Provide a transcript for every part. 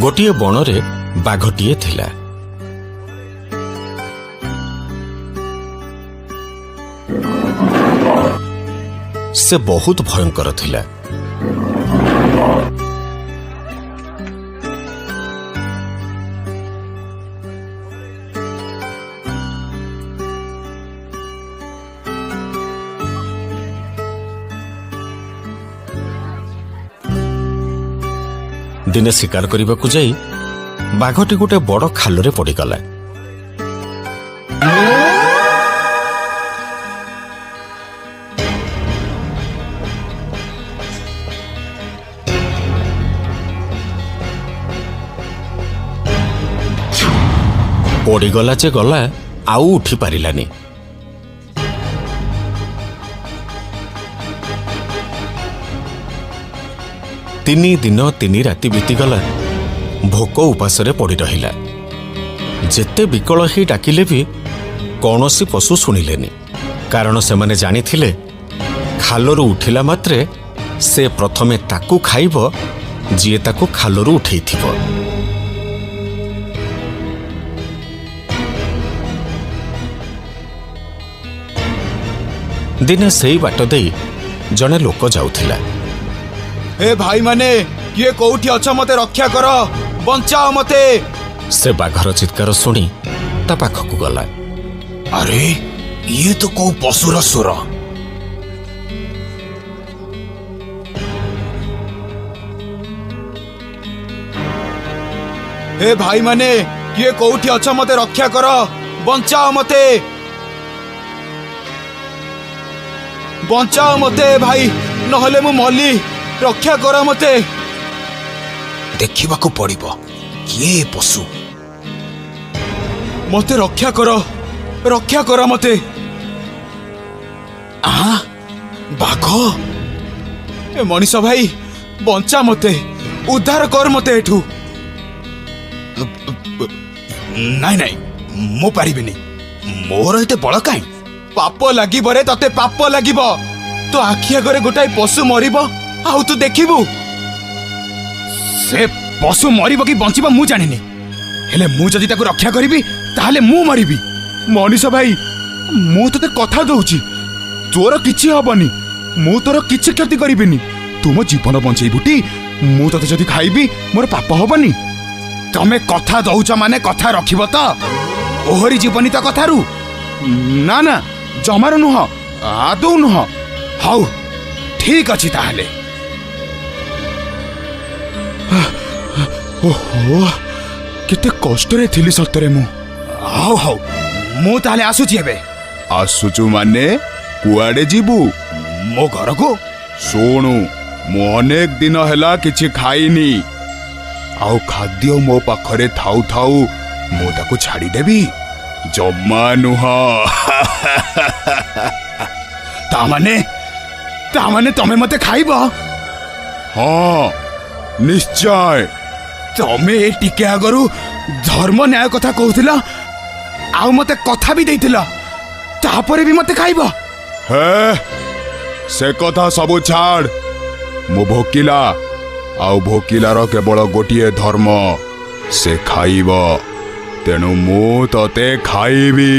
ଗୋଟିଏ ବଣରେ ବାଘଟିଏ ଥିଲା। ସେ ବହୁତ ଭୟଙ୍କର ଥିଲା। ଦିନେ ଶିକାର କରିବାକୁ ଯାଇ ବାଘଟି ଗୋଟିଏ ବଡ଼ ଖାଲରେ ପଡ଼ିଗଲା। ପଡ଼ିଗଲା ଯେ ଗଲା, ଆଉ ଉଠି ପାରିଲାନି। ତିନି ଦିନ ତିନି ରାତି ବିତିଗଲା। ଭୋକ ଉପାସରେ ପଡ଼ି ରହିଲା। ଯେତେ ବିକଳ ହେଇ ଡାକିଲେ ବି କୌଣସି ପଶୁ ଶୁଣିଲେନି। କାରଣ ସେମାନେ ଜାଣିଥିଲେ ଖାଲରୁ ଉଠିଲା ମାତ୍ରେ ସେ ପ୍ରଥମେ ତାକୁ ଖାଇବ ଯିଏ ତାକୁ ଖାଲରୁ ଉଠେଇଥିବ। ଦିନେ ସେଇ ବାଟ ଦେଇ ଜଣେ ଲୋକ ଯାଉଥିଲା। ଏ ଭାଇ ମାନେ, କିଏ କୋଉଠି ଅଛ? ମତେ ରକ୍ଷା କର, ବଞ୍ଚାଅ ମତେ। ସେ ବାଘର ଚିତ୍କାର ଶୁଣି ତା ପାଖକୁ ଗଲା। ଆରେ ଇଏ ତ କୋଉ ପଶୁର ସ୍ୱର। ଏ ଭାଇ ମାନେ, କିଏ କୋଉଠି ଅଛ? ମତେ ରକ୍ଷା କର, ବଞ୍ଚାଅ ମତେ। ବଞ୍ଚାଅ ମତେ ଭାଇ, ନହେଲେ ମୁଁ ମଲି। ରକ୍ଷା କର ମତେ। ଦେଖିବାକୁ ପଡିବ କିଏ ପଶୁ। ମତେ ରକ୍ଷା କର, ରକ୍ଷା କର ମତେ। ବାଘ? ଏ ମଣିଷ ଭାଇ, ବଞ୍ଚା ମତେ, ଉଦ୍ଧାର କର ମତେ ଏଠୁ। ନାଇଁ ନାଇଁ, ମୁଁ ପାରିବିନି। ମୋର ଏତେ ବଳ କାହିଁ? ପାପ ଲାଗିବ ରେ, ତତେ ପାପ ଲାଗିବ। ତୋ ଆଖି ଆଗରେ ଗୋଟାଏ ପଶୁ ମରିବ, ଆଉ ତୁ ଦେଖିବୁ। ସେ ପଶୁ ମରିବ କି ବଞ୍ଚିବ ମୁଁ ଜାଣିନି, ହେଲେ ମୁଁ ଯଦି ତାକୁ ରକ୍ଷା କରିବି ତାହେଲେ ମୁଁ ମରିବି। ମଣିଷ ଭାଇ, ମୁଁ ତତେ କଥା ଦଉଛି, ତୋର କିଛି ହବନି। ମୁଁ ତୋର କିଛି କ୍ଷତି କରିବିନି। ତୁ ମୋ ଜୀବନ ବଞ୍ଚେଇବୁଟି। ମୁଁ ତତେ ଯଦି ଖାଇବି ମୋର ପାପ ହବନି। ତମେ କଥା ଦଉଛ ମାନେ କଥା ରଖିବ ତ? ଓହରି ଯିବନି ତ କଥାରୁ? ନା ନା, ଜମାରୁ ନୁହଁ, ଆଦୌ ନୁହଁ। ହଉ ଠିକ ଅଛି ତାହେଲେ। ଓହୋ, କେତେ କଷ୍ଟରେ ଥିଲି ସତରେ ମୁଁ। ହଉ ହଉ, ମୁଁ ତାହେଲେ ଆସୁଛି ଏବେ। ଆସୁଛୁ ମାନେ କୁଆଡେ ଯିବୁ? ମୋ ଘରକୁ। ଶୁଣୁ, ମୁଁ ଅନେକ ଦିନ ହେଲା କିଛି ଖାଇନି, ଆଉ ଖାଦ୍ୟ ମୋ ପାଖରେ ଥାଉ ଥାଉ ମୁଁ ତାକୁ ଛାଡ଼ିଦେବି? ଜମା ନୁହଁ। ତାମାନେ ତମେ ମତେ ଖାଇବ? ହଁ ନିଶ୍ଚୟ। ତମେ ଏ ଟିକେ ଆଗରୁ ଧର୍ମ ନ୍ୟାୟ କଥା କହୁଥିଲ, ଆଉ ମତେ କଥା ବି ଦେଇଥିଲ, ତାପରେ ବି ମତେ ଖାଇବ? ହେ, ସେ କଥା ସବୁ ଛାଡ। ମୁଁ ଭୋକିଲା, ଆଉ ଭୋକିଲାର କେବଳ ଗୋଟିଏ ଧର୍ମ, ସେ ଖାଇବ। ତେଣୁ ମୁଁ ତତେ ଖାଇବି।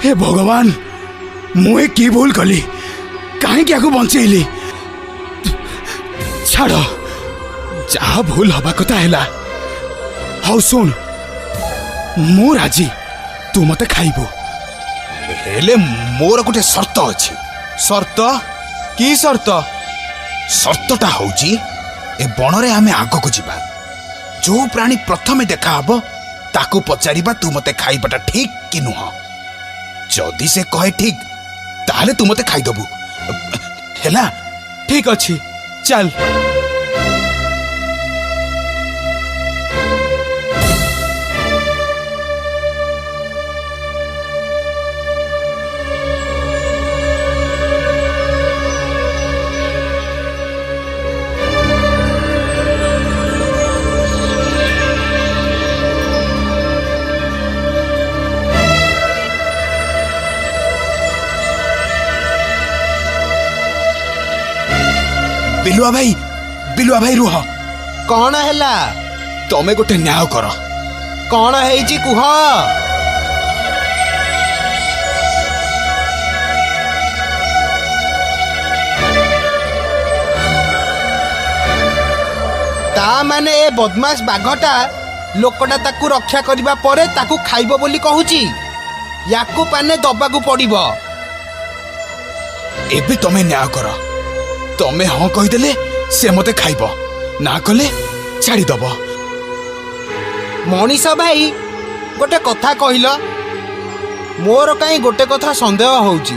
ହେ ଭଗବାନ, ମୁଁ ଏ କି ଭୁଲ କଲି? କାହିଁକି ଆକୁ ବଞ୍ଚେଇଲି? ଛାଡ଼, ଯାହା ଭୁଲ ହବା କଥା ହେଲା। ହଉ ଶୁଣ, ମୁଁ ରାଜି, ତୁ ମତେ ଖାଇବୁ। ହେଲେ ମୋର ଗୋଟେ ସର୍ତ୍ତ ଅଛି। ସର୍ତ୍ତ? କି ସର୍ତ୍ତ? ସର୍ତ୍ତଟା ହଉଛି, ଏ ବଣରେ ଆମେ ଆଗକୁ ଯିବା। ଯୋଉ ପ୍ରାଣୀ ପ୍ରଥମେ ଦେଖାହବ ତାକୁ ପଚାରିବା, ତୁ ମତେ ଖାଇବାଟା ଠିକ କି ନୁହଁ। ଯଦି ସେ କହେ ଠିକ, ତାହେଲେ ତୁ ମତେ ଖାଇଦବୁ। ହେଲା? ଠିକ ଅଛି, ଚାଲ। ବିଲୁଆ ଭାଇ ରୁହ। कौन हैला तमे गोटे न्याय कर। कौन है कुह ता माने ए बदमाश बाघटा लोकटा ताकू रक्षा करिबा परे ताकू खाइबो बोली कहूची याकू पाने दबाकू पड़िबो। एबे तमे न्याय कर। तमे हाँ कहीदेले से मते खाइब, ना कले छाड़ी दब। मनीष भाई गोटे कथा कहिल, मोर कहीं गोटे कथा संदेह होउची,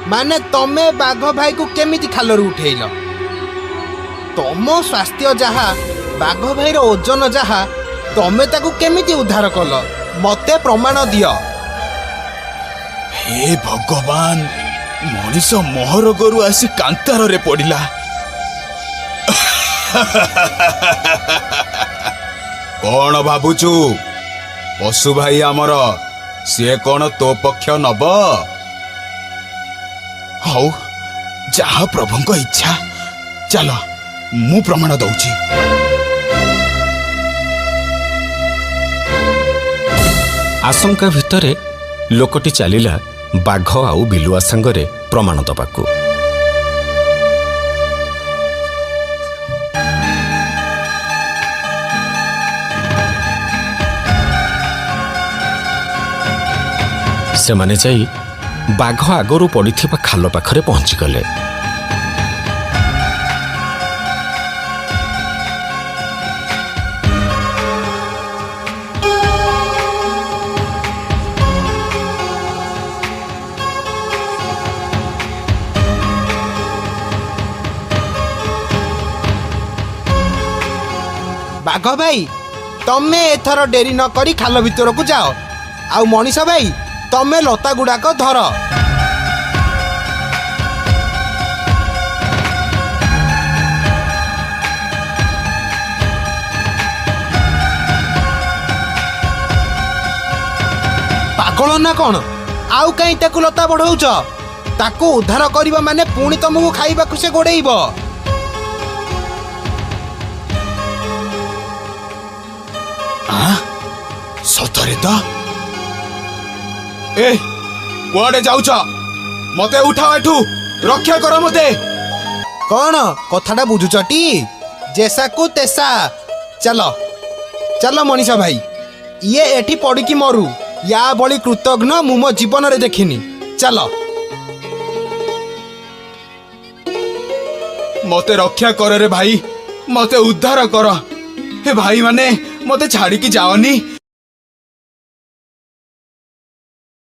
माने तमे बाघ भाई को केमिति खालरू उठेइल? तम स्वास्थ्य जहा बाघ भाई रो ओजन जहा तमे ताकू केमिति उद्धार कल? मते प्रमाण दियो। हे भगवान, मनीष महरोगरू आसी कांतार रे पड़िला। कौन भाबुचु पशु भाई आमर सी कौन तो पक्ष नब? हौ जहा प्रभुଙ୍କ इच्छा, चल मु प्रमाण दउची। आशंका भितरे लोकटी चलिला बाघ आउ बिलुआ सांगरे प्रमाण दबाकू। सेमाने जाई बाघ आगरू पड़िथिबा खाल पाखरे पहुंची गले। बाघ भाई तमे एथर डेरी न करी खाल भितर को जाओ, आउ मनीष भाई तमे लता गुड़ाक धर। पागल ना कौन? आउ कहीं ताकू लता बढ़ाऊच? ताकू उद्धार करिबा माने पुणी तमको खाइबाकू से गोड़ेइब। सतरे तो ए कुआडे जाउछ? मते उठाओ एठू, रक्षा कर मते। कौन कथाटा बुझुचटी? जैसा को तेसा। चलो चलो मनीषा भाई, ये एठी पड़ी मरु, या बड़ी कृतज्ञ मु मो जीवन रे देखिनी। चलो मते रक्षा कर रे भाई, मते उद्धार कर। हे भाई माने मते छाड़ी की जाओनी,